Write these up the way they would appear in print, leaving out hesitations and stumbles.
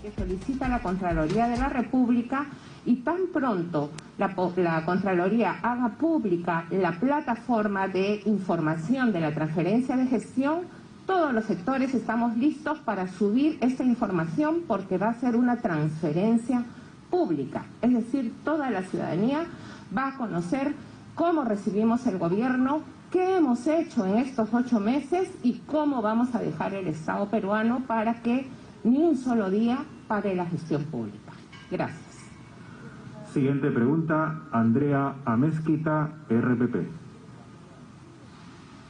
que solicita la Contraloría de la República, y tan pronto la Contraloría haga pública la plataforma de información de la transferencia de gestión, todos los sectores estamos listos para subir esta información, porque va a ser una transferencia pública, es decir, toda la ciudadanía va a conocer cómo recibimos el gobierno, qué hemos hecho en estos 8 meses y cómo vamos a dejar el Estado peruano para que ni un solo día pare la gestión pública. Gracias. Siguiente pregunta, Andrea Amezquita, RPP.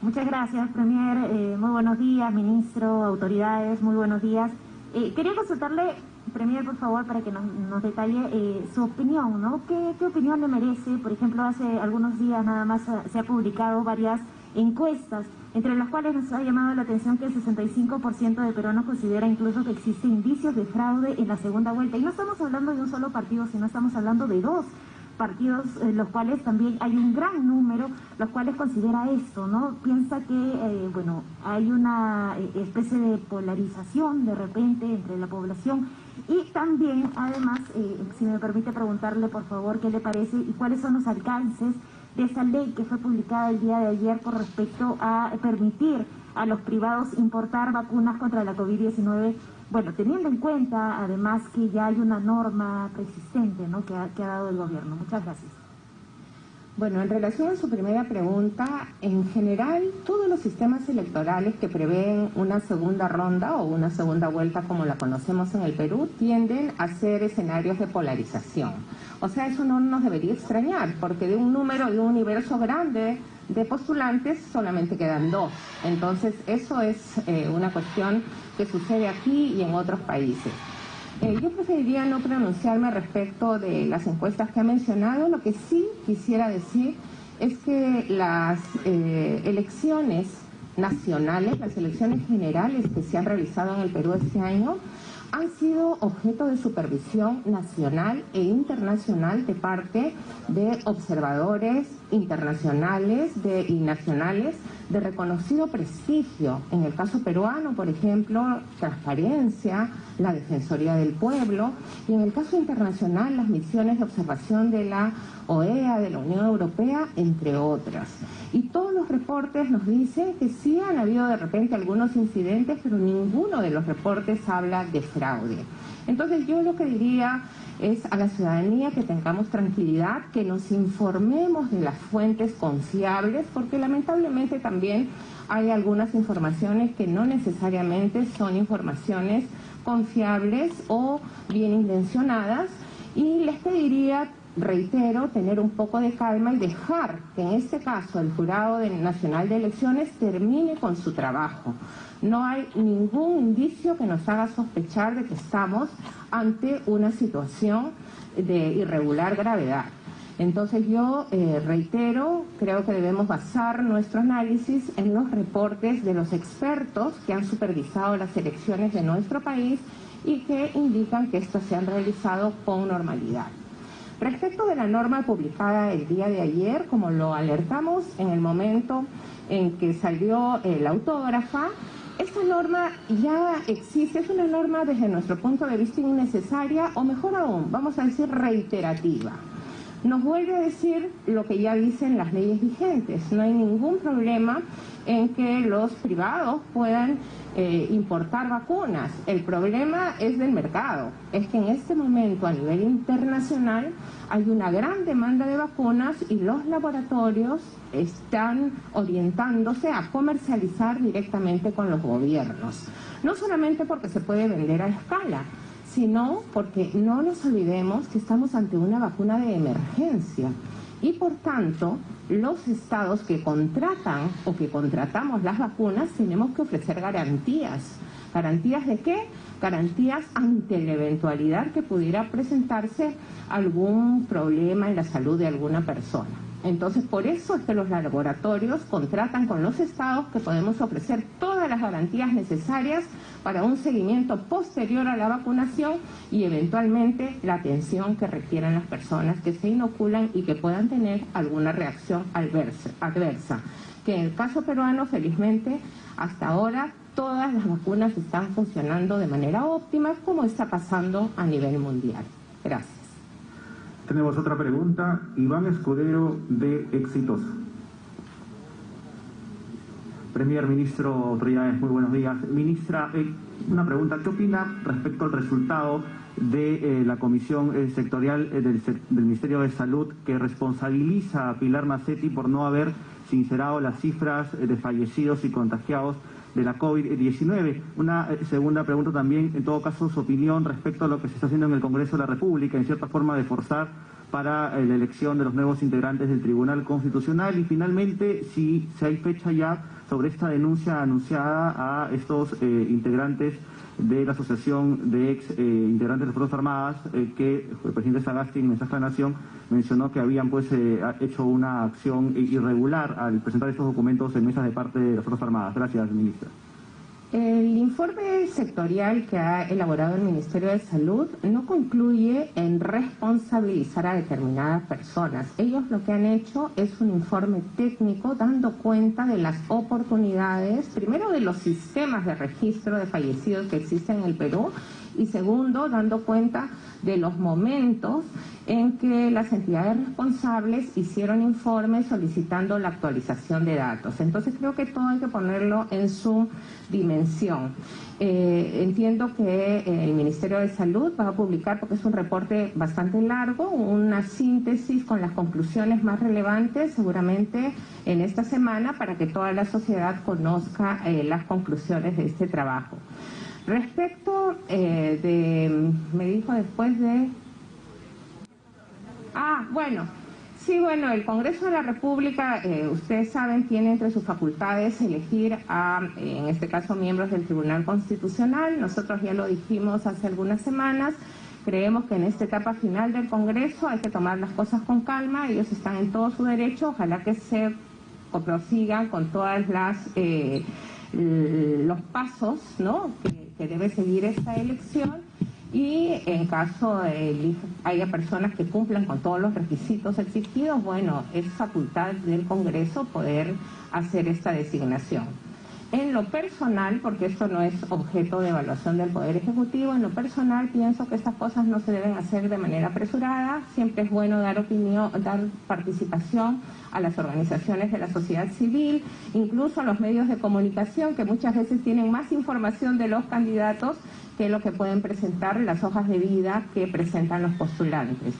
Muchas gracias, Premier. Muy buenos días, ministro, autoridades, muy buenos días. Quería consultarle, Premier, por favor, para que nos detalle su opinión, ¿no? ¿Qué opinión le merece? Por ejemplo, hace algunos días nada más se ha publicado varias encuestas, entre las cuales nos ha llamado la atención que el 65% de peruanos considera incluso que existen indicios de fraude en la segunda vuelta. Y no estamos hablando de un solo partido, sino estamos hablando de 2 partidos, los cuales también hay un gran número, los cuales considera esto, ¿no? Piensa que, bueno, hay una especie de polarización de repente entre la población. Y también, además, si me permite preguntarle, por favor, qué le parece y cuáles son los alcances de esa ley que fue publicada el día de ayer con respecto a permitir a los privados importar vacunas contra la COVID-19, bueno, teniendo en cuenta además que ya hay una norma persistente, ¿no?, que ha dado el gobierno. Muchas gracias. Bueno, en relación a su primera pregunta, en general todos los sistemas electorales que prevén una segunda ronda o una segunda vuelta como la conocemos en el Perú tienden a ser escenarios de polarización. O sea, eso no nos debería extrañar, porque de un universo grande de postulantes solamente quedan 2. Entonces eso es una cuestión que sucede aquí y en otros países. Yo preferiría no pronunciarme respecto de las encuestas que ha mencionado. Lo que sí quisiera decir es que las elecciones nacionales, las elecciones generales que se han realizado en el Perú este año, han sido objeto de supervisión nacional e internacional de parte de observadores internacionales y nacionales de reconocido prestigio. En el caso peruano, por ejemplo, Transparencia, la Defensoría del Pueblo, y en el caso internacional, las misiones de observación de la OEA, de la Unión Europea, entre otras. Y todos los reportes nos dicen que sí han habido de repente algunos incidentes, pero ninguno de los reportes habla de fraude. Entonces yo lo que diría es a la ciudadanía que tengamos tranquilidad, que nos informemos de las fuentes confiables, porque lamentablemente también hay algunas informaciones que no necesariamente son informaciones confiables o bien intencionadas, y les pediría, reitero, tener un poco de calma y dejar que en este caso el Jurado Nacional de Elecciones termine con su trabajo. No hay ningún indicio que nos haga sospechar de que estamos ante una situación de irregular gravedad. Entonces yo reitero, creo que debemos basar nuestro análisis en los reportes de los expertos que han supervisado las elecciones de nuestro país y que indican que estas se han realizado con normalidad. Respecto de la norma publicada el día de ayer, como lo alertamos en el momento en que salió la autógrafa, esta norma ya existe, es una norma desde nuestro punto de vista innecesaria, o mejor aún, vamos a decir reiterativa. Nos vuelve a decir lo que ya dicen las leyes vigentes. No hay ningún problema en que los privados puedan importar vacunas. El problema es del mercado. Es que en este momento a nivel internacional hay una gran demanda de vacunas y los laboratorios están orientándose a comercializar directamente con los gobiernos. No solamente porque se puede vender a escala, sino porque no nos olvidemos que estamos ante una vacuna de emergencia y por tanto los estados que contratan o que contratamos las vacunas tenemos que ofrecer garantías. ¿Garantías de qué? Garantías ante la eventualidad que pudiera presentarse algún problema en la salud de alguna persona. Entonces, por eso es que los laboratorios contratan con los estados, que podemos ofrecer todas las garantías necesarias para un seguimiento posterior a la vacunación y eventualmente la atención que requieran las personas que se inoculan y que puedan tener alguna reacción adversa. Que en el caso peruano, felizmente, hasta ahora todas las vacunas están funcionando de manera óptima, como está pasando a nivel mundial. Gracias. Tenemos otra pregunta, Iván Escudero, de Exitosa. Premier, ministro, autoridades, muy buenos días. Ministra, una pregunta, ¿qué opina respecto al resultado de la comisión sectorial del Ministerio de Salud que responsabiliza a Pilar Macetti por no haber sincerado las cifras de fallecidos y contagiados de la COVID-19? Una segunda pregunta también, en todo caso, su opinión respecto a lo que se está haciendo en el Congreso de la República, en cierta forma de forzar para la elección de los nuevos integrantes del Tribunal Constitucional, y finalmente, si hay fecha ya sobre esta denuncia anunciada a estos integrantes de la Asociación de Ex Integrantes de las Fuerzas Armadas, que el presidente Sagasti en Mensaje a la Nación mencionó que habían hecho una acción irregular al presentar estos documentos en mesas de parte de las Fuerzas Armadas. Gracias, ministra. El informe sectorial que ha elaborado el Ministerio de Salud no concluye en responsabilizar a determinadas personas. Ellos lo que han hecho es un informe técnico dando cuenta de las oportunidades, primero de los sistemas de registro de fallecidos que existen en el Perú, y segundo, dando cuenta de los momentos en que las entidades responsables hicieron informes solicitando la actualización de datos. Entonces creo que todo hay que ponerlo en su dimensión. Entiendo que el Ministerio de Salud va a publicar, porque es un reporte bastante largo, una síntesis con las conclusiones más relevantes seguramente en esta semana, para que toda la sociedad conozca las conclusiones de este trabajo. Respecto me dijo después de... el Congreso de la República, ustedes saben, tiene entre sus facultades elegir a, en este caso, miembros del Tribunal Constitucional. Nosotros ya lo dijimos hace algunas semanas. Creemos que en esta etapa final del Congreso hay que tomar las cosas con calma. Ellos están en todo su derecho. Ojalá que se prosigan con todas los pasos, ¿no?, que debe seguir esta elección, y en caso de haya personas que cumplan con todos los requisitos exigidos, bueno, es facultad del Congreso poder hacer esta designación. En lo personal, porque esto no es objeto de evaluación del Poder Ejecutivo, en lo personal pienso que estas cosas no se deben hacer de manera apresurada. Siempre es bueno dar opinión, dar participación a las organizaciones de la sociedad civil, incluso a los medios de comunicación, que muchas veces tienen más información de los candidatos que lo que pueden presentar las hojas de vida que presentan los postulantes.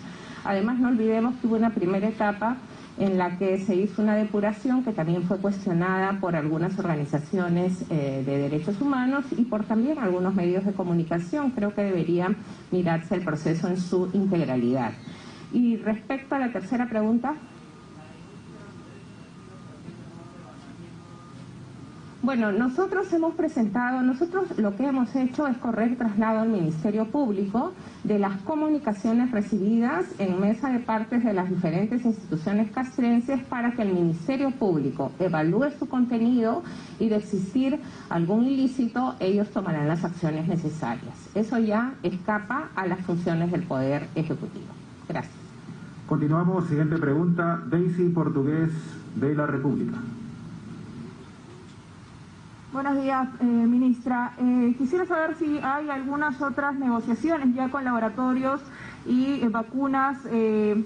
Además, no olvidemos que hubo una primera etapa en la que se hizo una depuración que también fue cuestionada por algunas organizaciones de derechos humanos y por también algunos medios de comunicación. Creo que debería mirarse el proceso en su integralidad. Y respecto a la tercera pregunta... Bueno, nosotros lo que hemos hecho es correr traslado al Ministerio Público de las comunicaciones recibidas en mesa de partes de las diferentes instituciones castrenses, para que el Ministerio Público evalúe su contenido, y de existir algún ilícito, ellos tomarán las acciones necesarias. Eso ya escapa a las funciones del Poder Ejecutivo. Gracias. Continuamos, siguiente pregunta, Daisy Portugués, de la República. Buenos días, ministra. Quisiera saber si hay algunas otras negociaciones ya con laboratorios y vacunas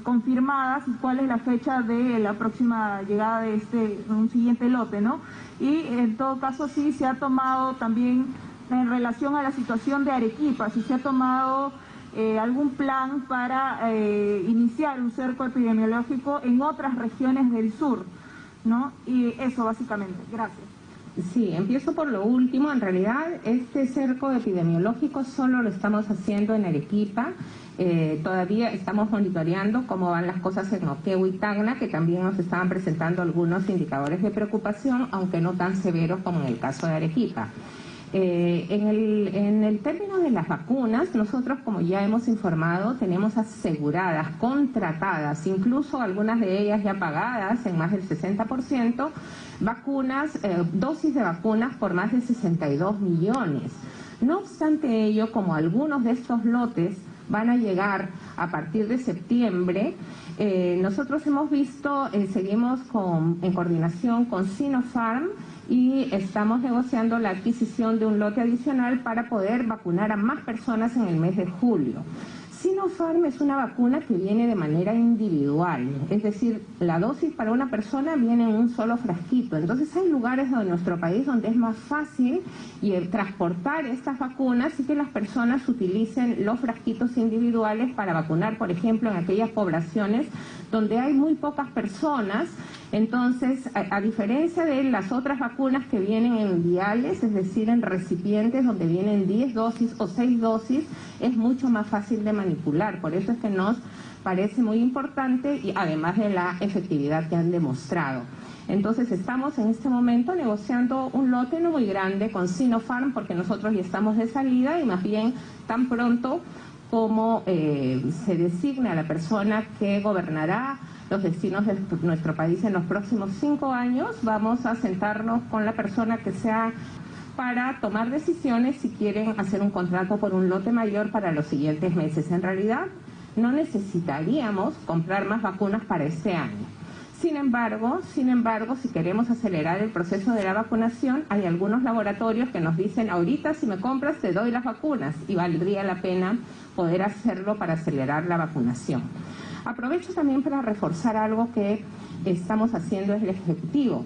confirmadas, y cuál es la fecha de la próxima llegada de un siguiente lote, ¿no? Y en todo caso, si se ha tomado también, en relación a la situación de Arequipa, si se ha tomado algún plan para iniciar un cerco epidemiológico en otras regiones del sur, ¿no? Y eso básicamente. Gracias. Sí, empiezo por lo último. En realidad, este cerco epidemiológico solo lo estamos haciendo en Arequipa. Todavía estamos monitoreando cómo van las cosas en Moquegua y Tacna, que también nos estaban presentando algunos indicadores de preocupación, aunque no tan severos como en el caso de Arequipa. En el término de las vacunas, nosotros, como ya hemos informado, tenemos aseguradas, contratadas, incluso algunas de ellas ya pagadas en más del 60%, vacunas, dosis de vacunas por más de 62 millones. No obstante ello, como algunos de estos lotes van a llegar a partir de septiembre, nosotros hemos visto, seguimos en coordinación con Sinopharm, y estamos negociando la adquisición de un lote adicional para poder vacunar a más personas en el mes de julio. Sinopharm es una vacuna que viene de manera individual, es decir, la dosis para una persona viene en un solo frasquito. Entonces hay lugares de nuestro país donde es más fácil transportar estas vacunas y que las personas utilicen los frasquitos individuales para vacunar, por ejemplo, en aquellas poblaciones donde hay muy pocas personas. Entonces, a diferencia de las otras vacunas que vienen en viales, es decir, en recipientes donde vienen 10 dosis o 6 dosis, es mucho más fácil de manipular. Por eso es que nos parece muy importante, y además de la efectividad que han demostrado. Entonces, estamos en este momento negociando un lote no muy grande con Sinopharm, porque nosotros ya estamos de salida y más bien tan pronto como se designe a la persona que gobernará los destinos de nuestro país en los próximos 5 años, vamos a sentarnos con la persona que sea para tomar decisiones si quieren hacer un contrato por un lote mayor para los siguientes meses. En realidad, no necesitaríamos comprar más vacunas para este año. Sin embargo, si queremos acelerar el proceso de la vacunación, hay algunos laboratorios que nos dicen, ahorita si me compras te doy las vacunas, y valdría la pena poder hacerlo para acelerar la vacunación. Aprovecho también para reforzar algo que estamos haciendo desde el Ejecutivo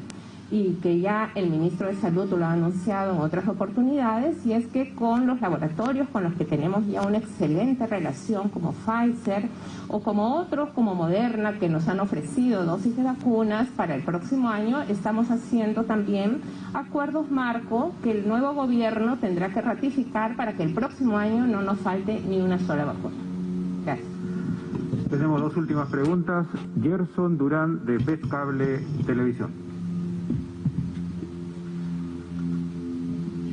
y que ya el ministro de Salud lo ha anunciado en otras oportunidades, y es que con los laboratorios con los que tenemos ya una excelente relación, como Pfizer o como otros, como Moderna, que nos han ofrecido dosis de vacunas para el próximo año, estamos haciendo también acuerdos marco que el nuevo gobierno tendrá que ratificar para que el próximo año no nos falte ni una sola vacuna. Gracias. Tenemos 2 últimas preguntas. Gerson Durán, de Bet Cable Televisión.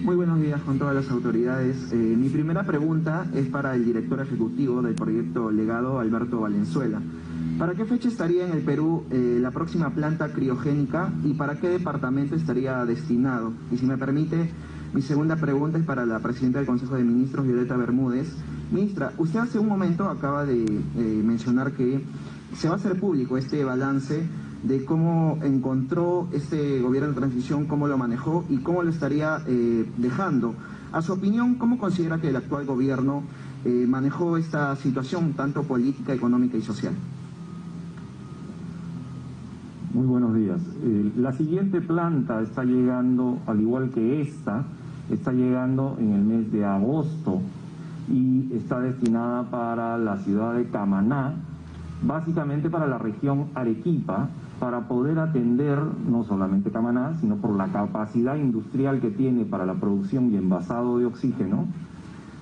Muy buenos días con todas las autoridades. Mi primera pregunta es para el director ejecutivo del proyecto Legado, Alberto Valenzuela. ¿Para qué fecha estaría en el Perú la próxima planta criogénica y para qué departamento estaría destinado? Y si me permite, mi segunda pregunta es para la presidenta del Consejo de Ministros, Violeta Bermúdez. Ministra, usted hace un momento acaba de mencionar que se va a hacer público este balance de cómo encontró este gobierno de transición, cómo lo manejó y cómo lo estaría dejando. A su opinión, ¿cómo considera que el actual gobierno manejó esta situación, tanto política, económica y social? Muy buenos días. La siguiente planta está llegando, al igual que esta, está llegando en el mes de agosto y está destinada para la ciudad de Camaná, básicamente para la región Arequipa, para poder atender no solamente Camaná, sino por la capacidad industrial que tiene para la producción y envasado de oxígeno,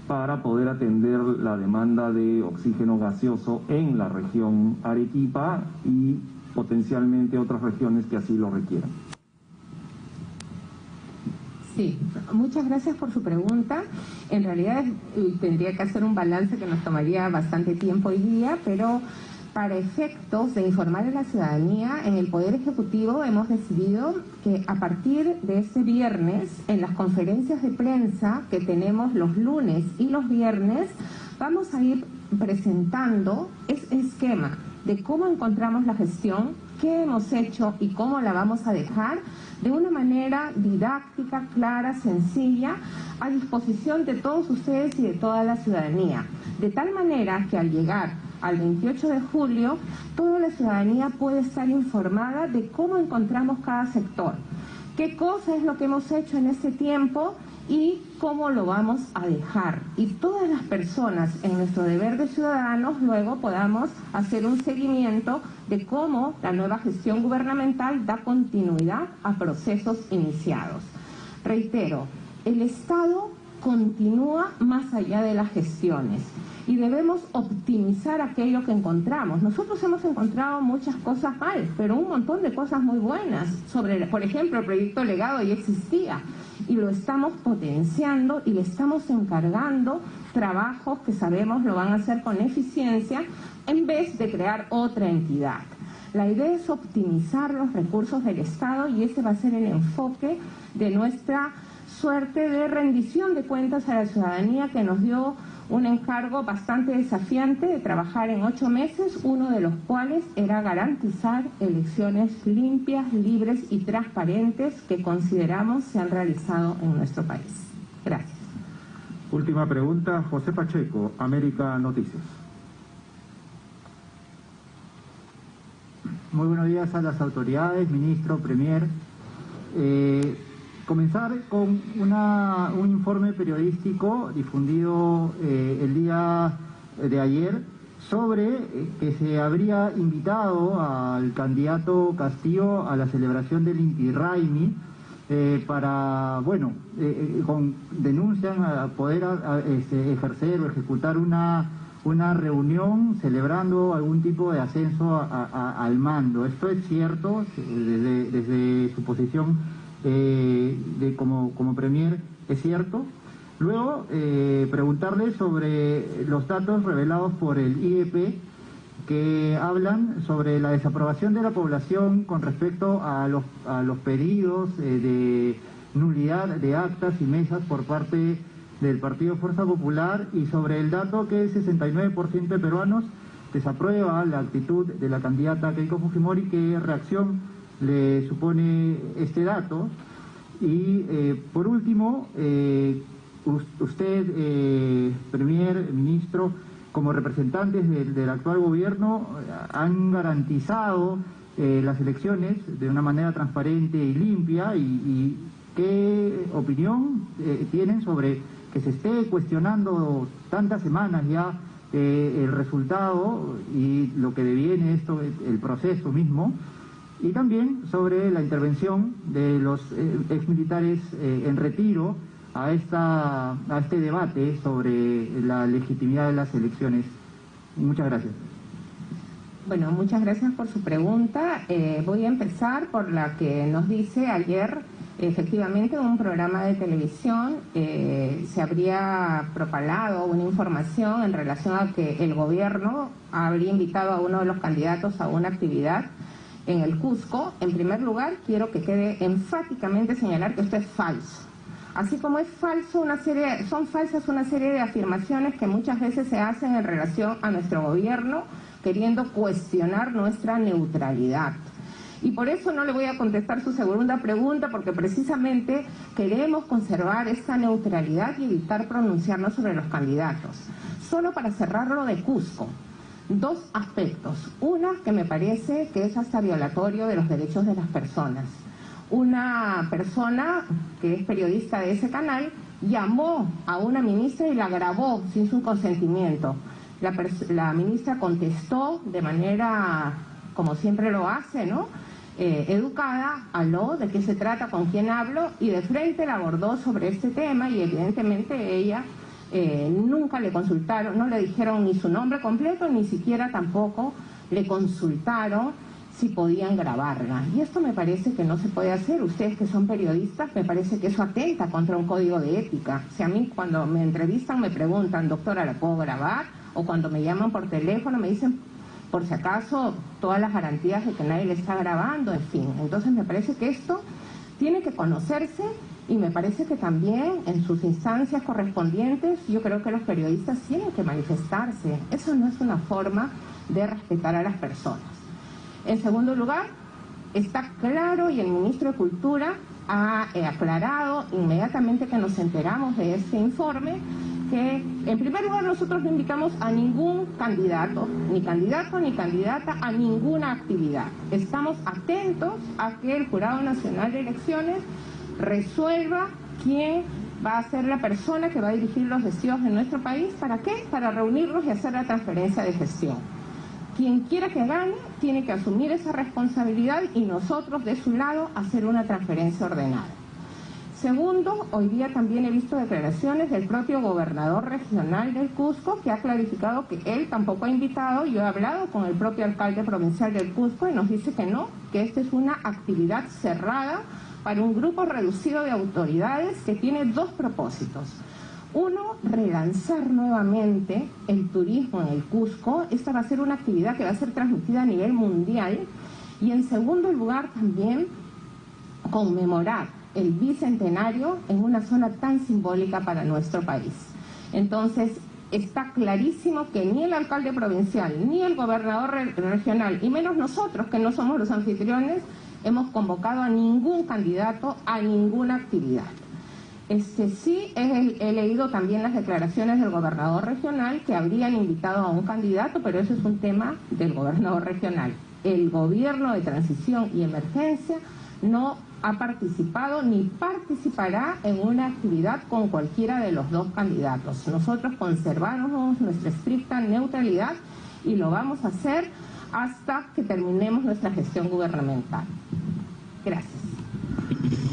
para poder atender la demanda de oxígeno gaseoso en la región Arequipa y potencialmente otras regiones que así lo requieran. Sí, muchas gracias por su pregunta. En realidad tendría que hacer un balance que nos tomaría bastante tiempo hoy día, pero para efectos de informar a la ciudadanía, en el Poder Ejecutivo hemos decidido que a partir de este viernes, en las conferencias de prensa que tenemos los lunes y los viernes, vamos a ir presentando ese esquema de cómo encontramos la gestión, qué hemos hecho y cómo la vamos a dejar, de una manera didáctica, clara, sencilla, a disposición de todos ustedes y de toda la ciudadanía. De tal manera que al llegar al 28 de julio, toda la ciudadanía puede estar informada de cómo encontramos cada sector, qué cosa es lo que hemos hecho en este tiempo y cómo lo vamos a dejar. Y todas las personas en nuestro deber de ciudadanos luego podamos hacer un seguimiento de cómo la nueva gestión gubernamental da continuidad a procesos iniciados. Reitero, el Estado continúa más allá de las gestiones y debemos optimizar aquello que encontramos. Nosotros hemos encontrado muchas cosas mal, pero un montón de cosas muy buenas. Por ejemplo, el proyecto Legado ya existía y lo estamos potenciando y le estamos encargando trabajos que sabemos lo van a hacer con eficiencia en vez de crear otra entidad. La idea es optimizar los recursos del Estado y ese va a ser el enfoque de nuestra suerte de rendición de cuentas a la ciudadanía que nos dio un encargo bastante desafiante de trabajar en 8 meses, uno de los cuales era garantizar elecciones limpias, libres y transparentes que consideramos se han realizado en nuestro país. Gracias. Última pregunta, José Pacheco, América Noticias. Muy buenos días a las autoridades, ministro, premier. Comenzar con un informe periodístico difundido el día de ayer sobre que se habría invitado al candidato Castillo a la celebración del Inti Raymi para, bueno, denuncian a poder ejercer o ejecutar una reunión celebrando algún tipo de ascenso al mando. ¿Esto es cierto desde su posición como premier? ¿Es cierto? Luego, preguntarle sobre los datos revelados por el IEP que hablan sobre la desaprobación de la población con respecto a los pedidos de nulidad de actas y mesas por parte del Partido Fuerza Popular, y sobre el dato que el 69% de peruanos desaprueba la actitud de la candidata Keiko Fujimori. ¿Qué reacción le supone este dato? Y por último, usted, premier, ministro, como representantes del actual gobierno, han garantizado las elecciones de una manera transparente y limpia, y ¿qué opinión tienen sobre que se esté cuestionando tantas semanas ya el resultado y lo que deviene esto, el proceso mismo? Y también sobre la intervención de los exmilitares en retiro a este debate sobre la legitimidad de las elecciones. Muchas gracias. Bueno, muchas gracias por su pregunta. Voy a empezar por la que nos dice ayer. Efectivamente, en un programa de televisión se habría propalado una información en relación a que el gobierno habría invitado a uno de los candidatos a una actividad en el Cusco. En primer lugar, quiero que quede enfáticamente señalar que esto es falso. Así como es falso son falsas una serie de afirmaciones que muchas veces se hacen en relación a nuestro gobierno, queriendo cuestionar nuestra neutralidad. Y por eso no le voy a contestar su segunda pregunta, porque precisamente queremos conservar esta neutralidad y evitar pronunciarnos sobre los candidatos. Solo para cerrar lo de Cusco, dos aspectos. Una, que me parece que es hasta violatorio de los derechos de las personas. Una persona que es periodista de ese canal llamó a una ministra y la grabó sin su consentimiento. La ministra contestó de manera, como siempre lo hace, ¿no?, educada, habló de qué se trata, con quién hablo, y de frente la abordó sobre este tema, y evidentemente ella nunca le consultaron, no le dijeron ni su nombre completo, ni siquiera tampoco le consultaron si podían grabarla. Y esto me parece que no se puede hacer. Ustedes que son periodistas, me parece que eso atenta contra un código de ética. Si a mí cuando me entrevistan me preguntan, doctora, ¿la puedo grabar? O cuando me llaman por teléfono me dicen, por si acaso, todas las garantías de que nadie le está grabando, en fin. Entonces me parece que esto tiene que conocerse, y me parece que también en sus instancias correspondientes yo creo que los periodistas tienen que manifestarse. Eso no es una forma de respetar a las personas. En segundo lugar, está claro, y el ministro de Cultura ha aclarado inmediatamente que nos enteramos de este informe, que en primer lugar nosotros no invitamos a ningún candidato ni candidata a ninguna actividad. Estamos atentos a que el Jurado Nacional de Elecciones resuelva quién va a ser la persona que va a dirigir los deseos en nuestro país. ¿Para qué? Para reunirlos y hacer la transferencia de gestión. Quien quiera que gane tiene que asumir esa responsabilidad, y nosotros de su lado hacer una transferencia ordenada. Segundo, hoy día también he visto declaraciones del propio gobernador regional del Cusco, que ha clarificado que él tampoco ha invitado. Yo he hablado con el propio alcalde provincial del Cusco y nos dice que no, que esta es una actividad cerrada para un grupo reducido de autoridades que tiene dos propósitos. Uno, relanzar nuevamente el turismo en el Cusco. Esta va a ser una actividad que va a ser transmitida a nivel mundial. Y en segundo lugar también conmemorar el bicentenario en una zona tan simbólica para nuestro país. Entonces, está clarísimo que ni el alcalde provincial, ni el gobernador regional, y menos nosotros, que no somos los anfitriones, hemos convocado a ningún candidato a ninguna actividad. Sí, he leído también las declaraciones del gobernador regional que habrían invitado a un candidato, pero eso es un tema del gobernador regional. El gobierno de transición y emergencia no ha participado ni participará en una actividad con cualquiera de los dos candidatos. Nosotros conservamos nuestra estricta neutralidad y lo vamos a hacer hasta que terminemos nuestra gestión gubernamental. Gracias.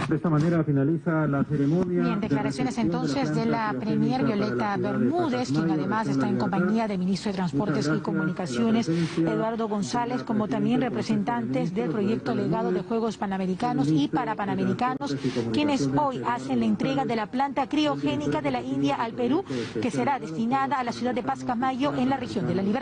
De esta manera finaliza la ceremonia. Bien, declaraciones entonces de la premier Violeta Bermúdez, quien además está en compañía del ministro de Transportes y Comunicaciones, Eduardo González, como también representantes del proyecto legado de Juegos Panamericanos y Parapanamericanos, quienes hoy hacen la entrega de la planta criogénica de la India al Perú, que será destinada a la ciudad de Pascamayo en la región de La Libertad.